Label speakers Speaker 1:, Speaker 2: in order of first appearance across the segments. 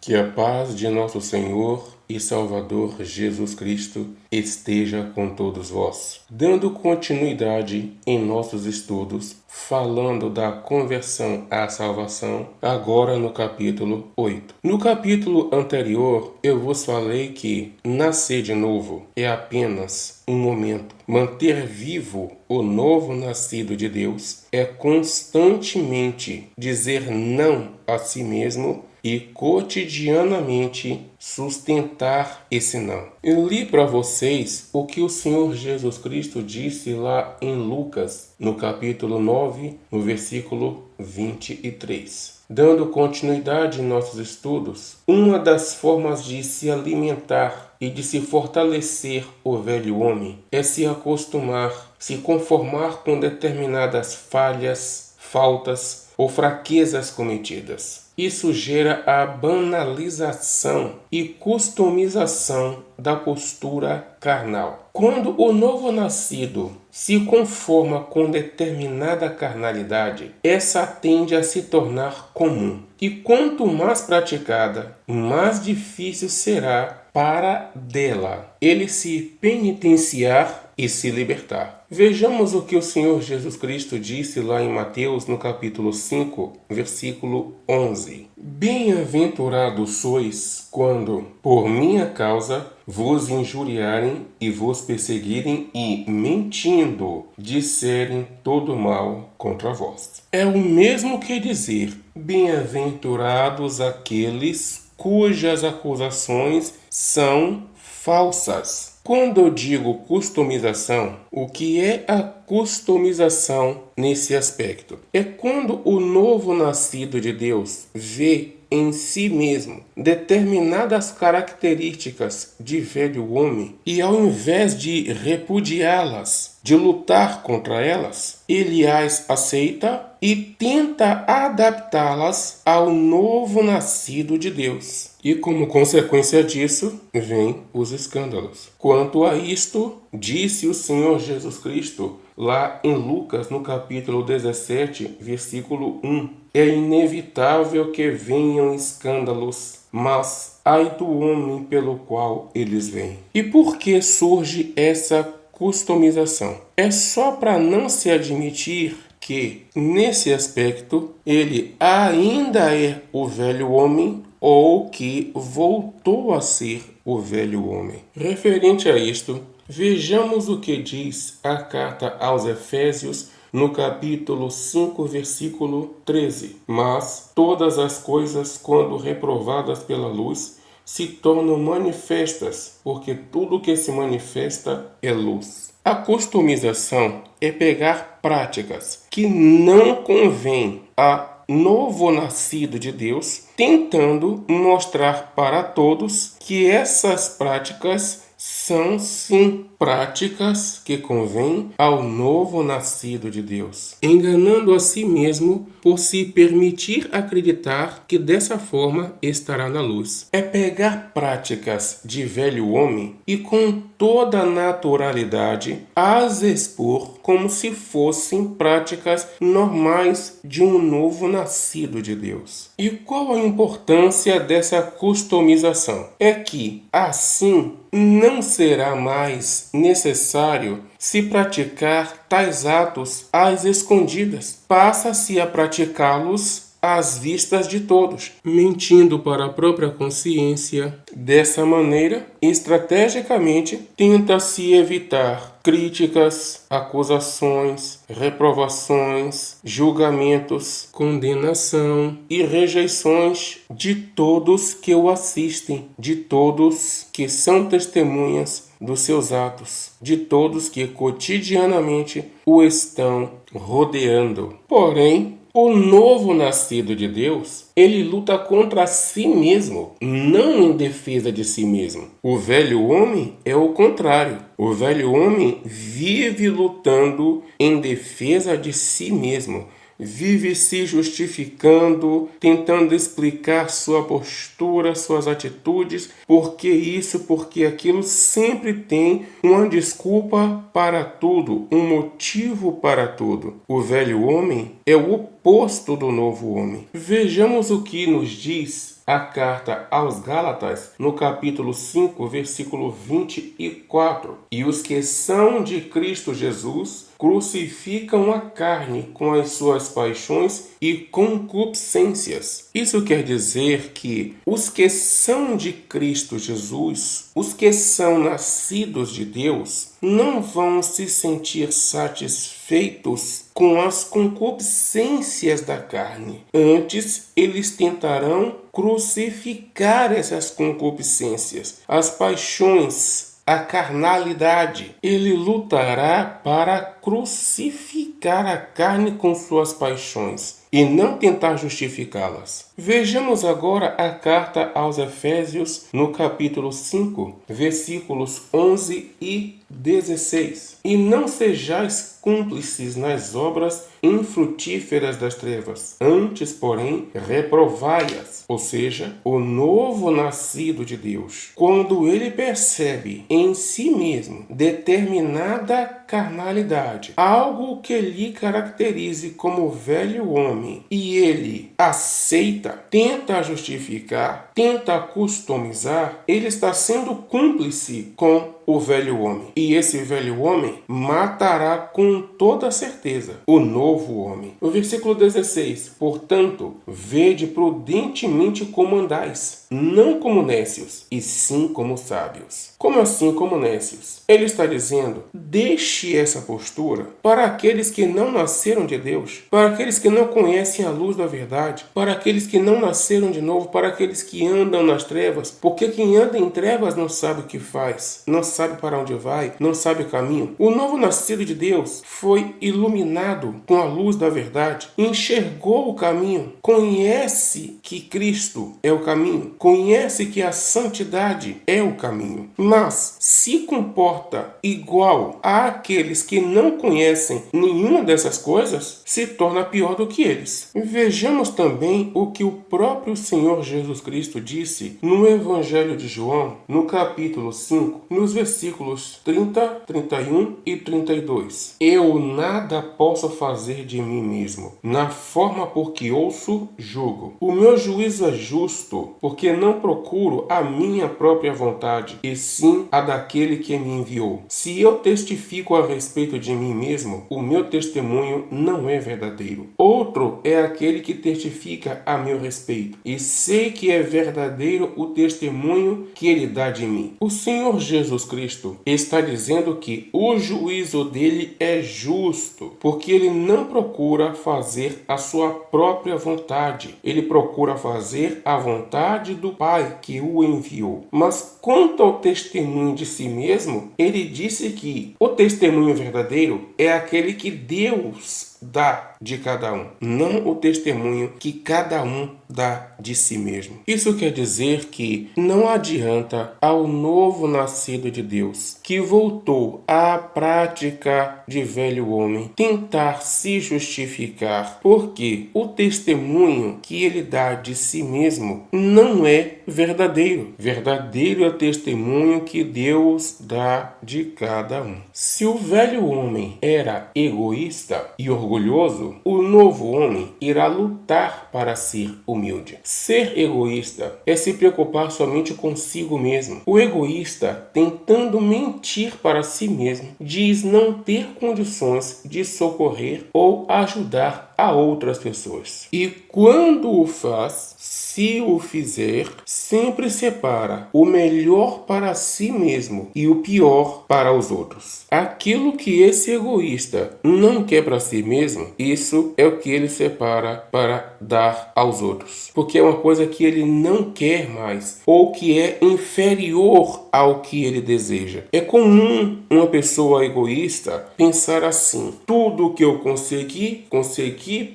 Speaker 1: Que a paz de nosso Senhor e Salvador Jesus Cristo esteja com todos vós. Dando continuidade em nossos estudos, falando da conversão à salvação, agora no capítulo 8. No capítulo anterior, eu vos falei que nascer de novo é apenas um momento. Manter vivo o novo nascido de Deus é constantemente dizer não a si mesmo e cotidianamente sustentar esse não. Eu li para vocês o que o Senhor Jesus Cristo disse lá em Lucas, no capítulo 9, no versículo 23. Dando continuidade em nossos estudos, uma das formas de se alimentar e de se fortalecer o velho homem é se acostumar, se conformar com determinadas falhas, faltas ou fraquezas cometidas. Isso gera a banalização e customização da postura carnal. Quando o novo nascido se conforma com determinada carnalidade, essa tende a se tornar comum. E quanto mais praticada, mais difícil será para dela ele se penitenciar e se libertar. Vejamos o que o Senhor Jesus Cristo disse lá em Mateus, no capítulo 5, versículo 11. Bem-aventurados sois quando, por minha causa, vos injuriarem e vos perseguirem e, mentindo, disserem todo mal contra vós. É o mesmo que dizer, bem-aventurados aqueles cujas acusações são falsas. Quando eu digo customização, o que é a customização nesse aspecto? É quando o novo nascido de Deus vê em si mesmo determinadas características de velho homem e, ao invés de repudiá-las, de lutar contra elas, ele as aceita e tenta adaptá-las ao novo nascido de Deus. E como consequência disso, vêm os escândalos. Quanto a isto, disse o Senhor Jesus Cristo lá em Lucas, no capítulo 17, versículo 1. É inevitável que venham escândalos, mas ai do homem pelo qual eles vêm. E por que surge essa customização? É só para não se admitir que, nesse aspecto, ele ainda é o velho homem ou que voltou a ser o velho homem. Referente a isto, vejamos o que diz a carta aos Efésios no capítulo 5, versículo 13. Mas todas as coisas, quando reprovadas pela luz, se tornam manifestas, porque tudo que se manifesta é luz. A customização é pegar práticas que não convêm a novo nascido de Deus, tentando mostrar para todos que essas práticas são sim práticas que convêm ao novo nascido de Deus, enganando a si mesmo por se permitir acreditar que dessa forma estará na luz. É pegar práticas de velho homem e com toda naturalidade as expor como se fossem práticas normais de um novo nascido de Deus. E qual a importância dessa customização? É que, assim, não será mais necessário se praticar tais atos às escondidas. Passa-se a praticá-los às vistas de todos, mentindo para a própria consciência. Dessa maneira, estrategicamente, tenta-se evitar críticas, acusações, reprovações, julgamentos, condenação e rejeições de todos que o assistem, de todos que são testemunhas dos seus atos, de todos que cotidianamente o estão rodeando. Porém, o novo nascido de Deus, ele luta contra si mesmo, não em defesa de si mesmo. O velho homem é o contrário. O velho homem vive lutando em defesa de si mesmo. Vive se justificando, tentando explicar sua postura, suas atitudes, porque isso, porque aquilo, sempre tem uma desculpa para tudo, um motivo para tudo. O velho homem é o oposto do novo homem. Vejamos o que nos diz a carta aos Gálatas, no capítulo 5, versículo 24. E os que são de Cristo Jesus crucificam a carne com as suas paixões e concupiscências. Isso quer dizer que os que são de Cristo Jesus, os que são nascidos de Deus, não vão se sentir satisfeitos com as concupiscências da carne. Antes, eles tentarão crucificar essas concupiscências, as paixões, a carnalidade. Ele lutará para crucificar a carne com suas paixões e não tentar justificá-las. Vejamos agora a carta aos Efésios, no capítulo 5, versículos 11 e 16. E não sejais cúmplices nas obras infrutíferas das trevas, antes, porém, reprovai-as, ou seja, o novo nascido de Deus, quando ele percebe em si mesmo determinada carnalidade, algo que lhe caracterize como velho homem, e ele aceita, tenta justificar, tenta customizar, ele está sendo cúmplice com o velho homem. E esse velho homem matará com toda certeza o novo homem. O versículo 16. Portanto, vede prudentemente como andais, não como nécios, e sim como sábios. Como assim como nécios? Ele está dizendo, deixe essa postura para aqueles que não nasceram de Deus, para aqueles que não conhecem a luz da verdade, para aqueles que não nasceram de novo, para aqueles que andam nas trevas, porque quem anda em trevas não sabe o que faz, não sabe para onde vai, não sabe o caminho. O novo nascido de Deus foi iluminado com a luz da verdade, enxergou o caminho, conhece que Cristo é o caminho, conhece que a santidade é o caminho, mas se comporta igual àqueles que não conhecem nenhuma dessas coisas, se torna pior do que eles. Vejamos também o que o próprio Senhor Jesus Cristo disse no Evangelho de João, no capítulo 5, nos versículos 30, 31 e 32. Eu nada posso fazer de mim mesmo, na forma por que ouço, julgo. O meu juízo é justo, porque não procuro a minha própria vontade, e sim a daquele que me enviou. Se eu testifico a respeito de mim mesmo, o meu testemunho não é verdadeiro. Outro é aquele que testifica a meu respeito, e sei que é verdadeiro o testemunho que ele dá de mim. O Senhor Jesus Cristo está dizendo que o juízo dele é justo, porque ele não procura fazer a sua própria vontade, ele procura fazer a vontade do Pai que o enviou. Mas quanto ao testemunho de si mesmo, ele disse que o testemunho verdadeiro é aquele que Deus dá de cada um, não o testemunho que cada um dá de si mesmo. Isso quer dizer que não adianta ao novo nascido de Deus, que voltou à prática de velho homem, tentar se justificar, porque o testemunho que ele dá de si mesmo não é verdadeiro. Verdadeiro é o testemunho que Deus dá de cada um. Se o velho homem era egoísta e orgulhoso, o novo homem irá lutar para ser humilde. Ser egoísta é se preocupar somente consigo mesmo. O egoísta, tentando mentir para si mesmo, diz não ter condições de socorrer ou ajudar a outras pessoas. E quando o faz, se o fizer, sempre separa o melhor para si mesmo e o pior para os outros. Aquilo que esse egoísta não quer para si mesmo, isso é o que ele separa para dar aos outros. Porque é uma coisa que ele não quer mais, ou que é inferior ao que ele deseja. É comum uma pessoa egoísta pensar assim: tudo o que eu consegui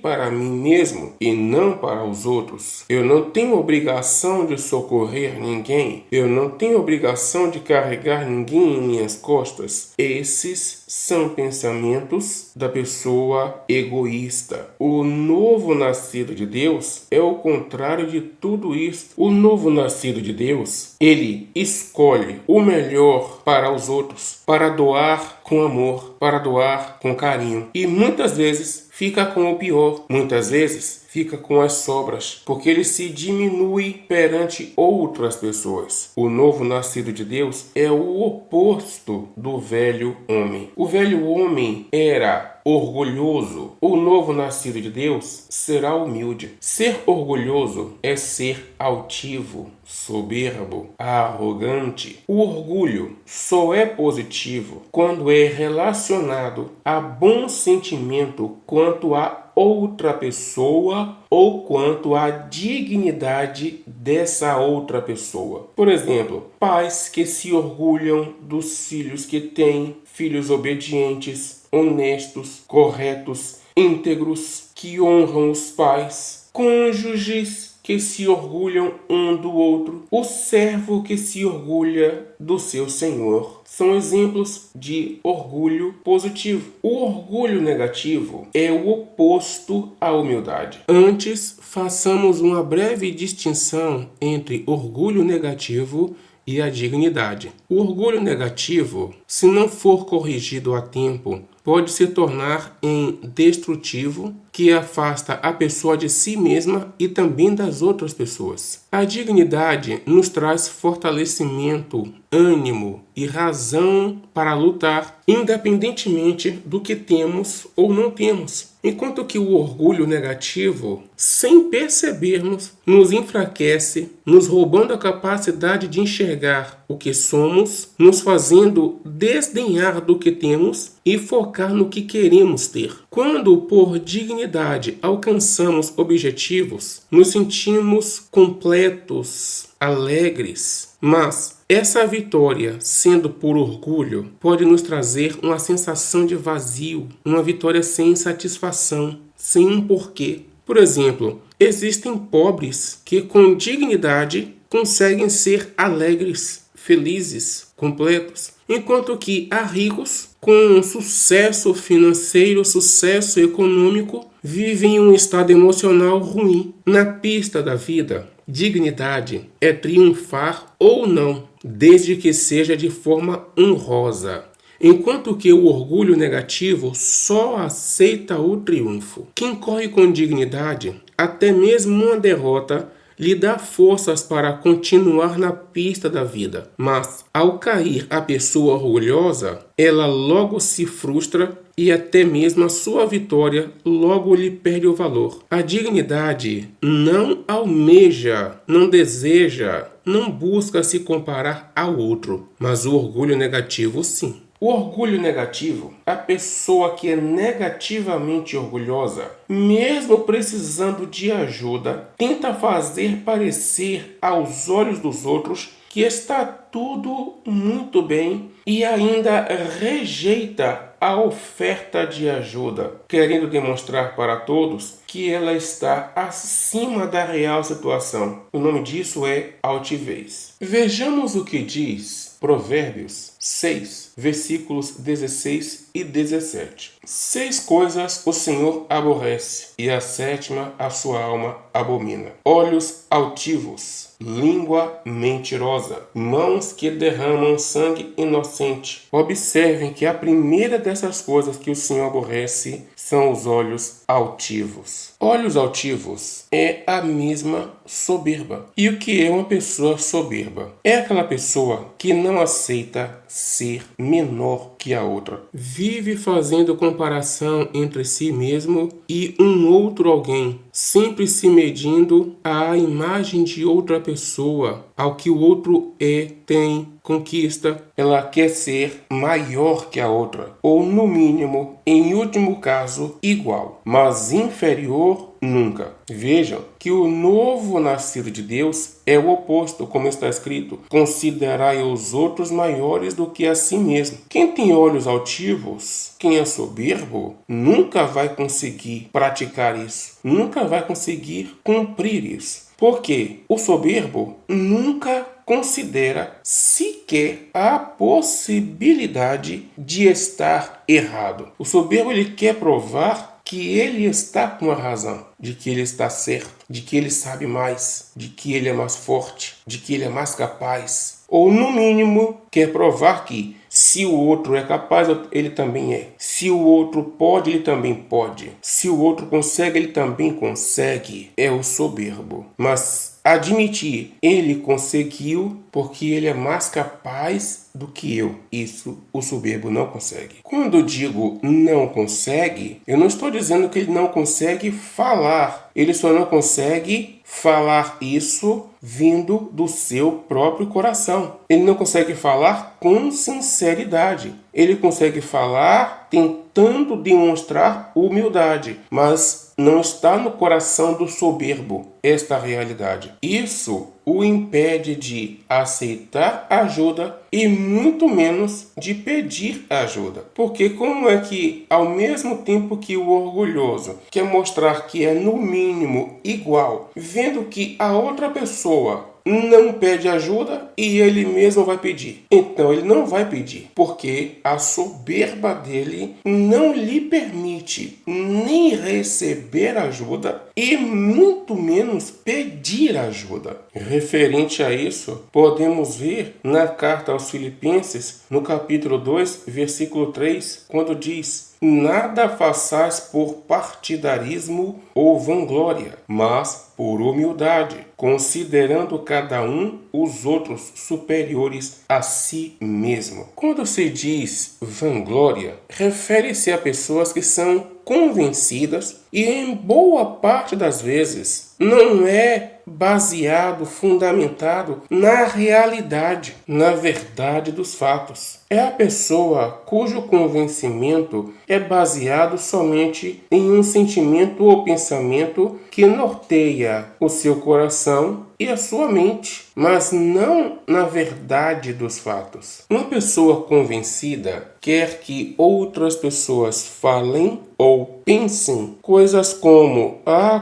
Speaker 1: para mim mesmo e não para os outros. Eu não tenho obrigação de socorrer ninguém. Eu não tenho obrigação de carregar ninguém em minhas costas. Esses são pensamentos da pessoa egoísta. O novo nascido de Deus é o contrário de tudo isso. O novo nascido de Deus, ele escolhe o melhor para os outros, para doar com amor, para doar com carinho. E muitas vezes fica com o pior. Muitas vezes fica com as sobras, porque ele se diminui perante outras pessoas. O novo nascido de Deus é o oposto do velho homem. O velho homem era orgulhoso. O novo nascido de Deus será humilde. Ser orgulhoso é ser altivo, soberbo, arrogante. O orgulho só é positivo quando é relacionado a bom sentimento quanto a outra pessoa ou quanto à dignidade dessa outra pessoa. Por exemplo, pais que se orgulham dos filhos que têm, filhos obedientes, honestos, corretos, íntegros, que honram os pais, cônjuges que se orgulham um do outro, o servo que se orgulha do seu senhor. São exemplos de orgulho positivo. O orgulho negativo é o oposto à humildade. Antes, façamos uma breve distinção entre orgulho negativo e a dignidade. O orgulho negativo, se não for corrigido a tempo, pode se tornar em destrutivo, que afasta a pessoa de si mesma e também das outras pessoas. A dignidade nos traz fortalecimento, ânimo e razão para lutar, independentemente do que temos ou não temos. Enquanto que o orgulho negativo, sem percebermos, nos enfraquece, nos roubando a capacidade de enxergar o que somos, nos fazendo desdenhar do que temos e focar no que queremos ter. Quando, por dignidade, alcançamos objetivos, nos sentimos completos, alegres, mas essa vitória, sendo por orgulho, pode nos trazer uma sensação de vazio, uma vitória sem satisfação, sem um porquê. Por exemplo, existem pobres que com dignidade conseguem ser alegres, felizes, completos, enquanto que há ricos com sucesso financeiro, sucesso econômico, vivem em um estado emocional ruim. Na pista da vida, dignidade é triunfar ou não, desde que seja de forma honrosa. Enquanto que o orgulho negativo só aceita o triunfo. Quem corre com dignidade, até mesmo uma derrota, lhe dá forças para continuar na pista da vida. Mas, ao cair a pessoa orgulhosa, ela logo se frustra e até mesmo a sua vitória logo lhe perde o valor. A dignidade não almeja, não deseja, não busca se comparar ao outro, mas o orgulho negativo sim. O orgulho negativo, a pessoa que é negativamente orgulhosa, mesmo precisando de ajuda, tenta fazer parecer aos olhos dos outros que está tudo muito bem e ainda rejeita a oferta de ajuda, querendo demonstrar para todos que ela está acima da real situação. O nome disso é altivez. Vejamos o que diz Provérbios 6, versículos 16 e 17. 6 coisas o Senhor aborrece, e a sétima a sua alma abomina: olhos altivos, língua mentirosa, mãos que derramam sangue inocente. Observem que a primeira dessas coisas que o Senhor aborrece são os olhos altivos. Olhos altivos é a mesma soberba. E o que é uma pessoa soberba? É aquela pessoa que não aceita ser menor que a outra. Vive fazendo comparação entre si mesmo e um outro alguém, sempre se medindo à imagem de outra pessoa, ao que o outro é, tem, conquista. Ela quer ser maior que a outra, ou no mínimo, em último caso, igual, mas inferior nunca. Vejam que o novo nascido de Deus é o oposto, como está escrito: considerai os outros maiores do que a si mesmo. Quem tem olhos altivos, quem é soberbo, nunca vai conseguir praticar isso, nunca vai conseguir cumprir isso. Porque o soberbo nunca considera sequer a possibilidade de estar errado. O soberbo ele quer provar que ele está com a razão, de que ele está certo, de que ele sabe mais, de que ele é mais forte, de que ele é mais capaz. Ou, no mínimo, quer provar que, Se o outro é capaz, ele também é. Se o outro pode, ele também pode. Se o outro consegue, ele também consegue. É o soberbo. Mas admitir, ele conseguiu porque ele é mais capaz do que eu. Isso o soberbo não consegue. Quando eu digo não consegue, eu não estou dizendo que ele não consegue falar. Ele só não consegue falar isso vindo do seu próprio coração. Ele não consegue falar com sinceridade. Ele consegue falar tentando demonstrar humildade, mas não está no coração do soberbo esta realidade. Isso o impede de aceitar ajuda e muito menos de pedir ajuda. Porque como é que, ao mesmo tempo que o orgulhoso quer mostrar que é no mínimo igual, vendo que a outra pessoa não pede ajuda e ele mesmo vai pedir. Então ele não vai pedir, porque a soberba dele não lhe permite nem receber ajuda e muito menos pedir ajuda. Referente a isso, podemos ver na carta aos Filipenses, no capítulo 2, versículo 3, quando diz: nada façais por partidarismo ou vanglória, mas por humildade, considerando cada um os outros superiores a si mesmo. Quando se diz vanglória, refere-se a pessoas que são convencidas e, em boa parte das vezes, não é baseado, fundamentado na realidade, na verdade dos fatos. É a pessoa cujo convencimento é baseado somente em um sentimento ou pensamento que norteia o seu coração e a sua mente, mas não na verdade dos fatos. Uma pessoa convencida quer que outras pessoas falem ou pensem coisas como: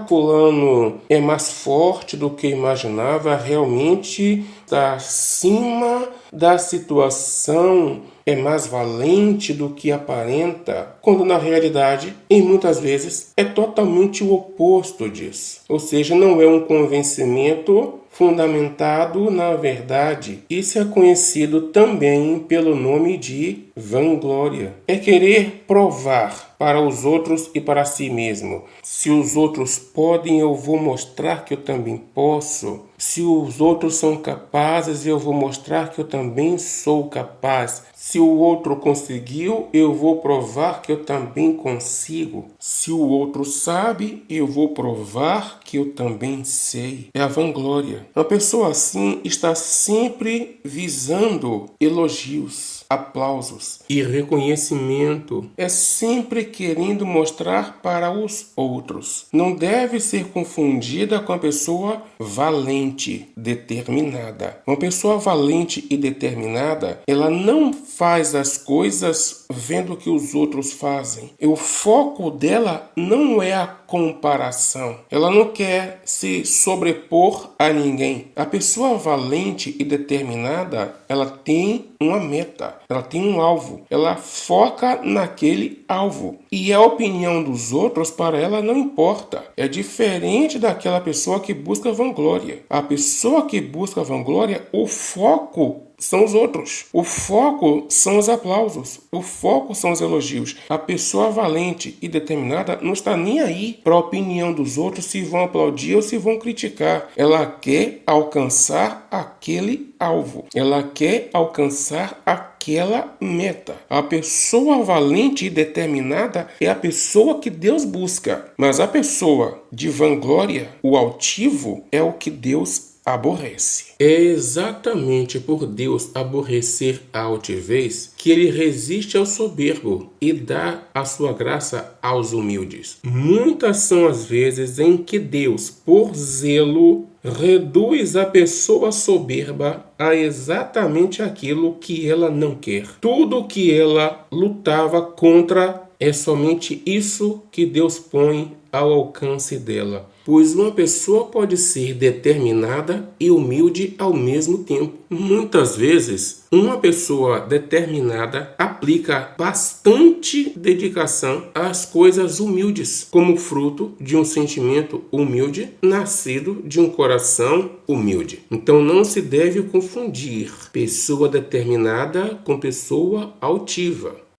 Speaker 1: fulano é mais forte do que imaginava, realmente está acima da situação, é mais valente do que aparenta, quando na realidade, e muitas vezes, é totalmente o oposto disso. Ou seja, não é um convencimento fundamentado na verdade. Isso é conhecido também pelo nome de vanglória. É querer provar para os outros e para si mesmo. Se os outros podem, eu vou mostrar que eu também posso. Se os outros são capazes, eu vou mostrar que eu também sou capaz. Se o outro conseguiu, eu vou provar que eu também consigo. Se o outro sabe, eu vou provar que eu também sei. É a vanglória. Uma pessoa assim está sempre visando elogios, aplausos e reconhecimento. É sempre querendo mostrar para os outros. Não deve ser confundida com a pessoa valente, determinada. Uma pessoa valente e determinada, ela não faz as coisas vendo o que os outros fazem. E o foco dela não é a comparação. Ela não quer se sobrepor a ninguém. A pessoa valente e determinada, ela tem uma meta, ela tem um alvo, ela foca naquele alvo. E a opinião dos outros para ela não importa. É diferente daquela pessoa que busca vanglória. A pessoa que busca vanglória, o foco são os outros. O foco são os aplausos. O foco são os elogios. A pessoa valente e determinada não está nem aí para a opinião dos outros, se vão aplaudir ou se vão criticar. Ela quer alcançar aquele alvo. Ela quer alcançar aquela meta. A pessoa valente e determinada é a pessoa que Deus busca. Mas a pessoa de vanglória, o altivo, é o que Deus aborrece. É exatamente por Deus aborrecer a altivez que ele resiste ao soberbo e dá a sua graça aos humildes. Muitas são as vezes em que Deus, por zelo, reduz a pessoa soberba a exatamente aquilo que ela não quer. Tudo que ela lutava contra, É somente isso que Deus põe ao alcance dela. Pois uma pessoa pode ser determinada e humilde ao mesmo tempo. Muitas vezes, uma pessoa determinada aplica bastante dedicação às coisas humildes, como fruto de um sentimento humilde, nascido de um coração humilde. Então não se deve confundir pessoa determinada com pessoa altiva.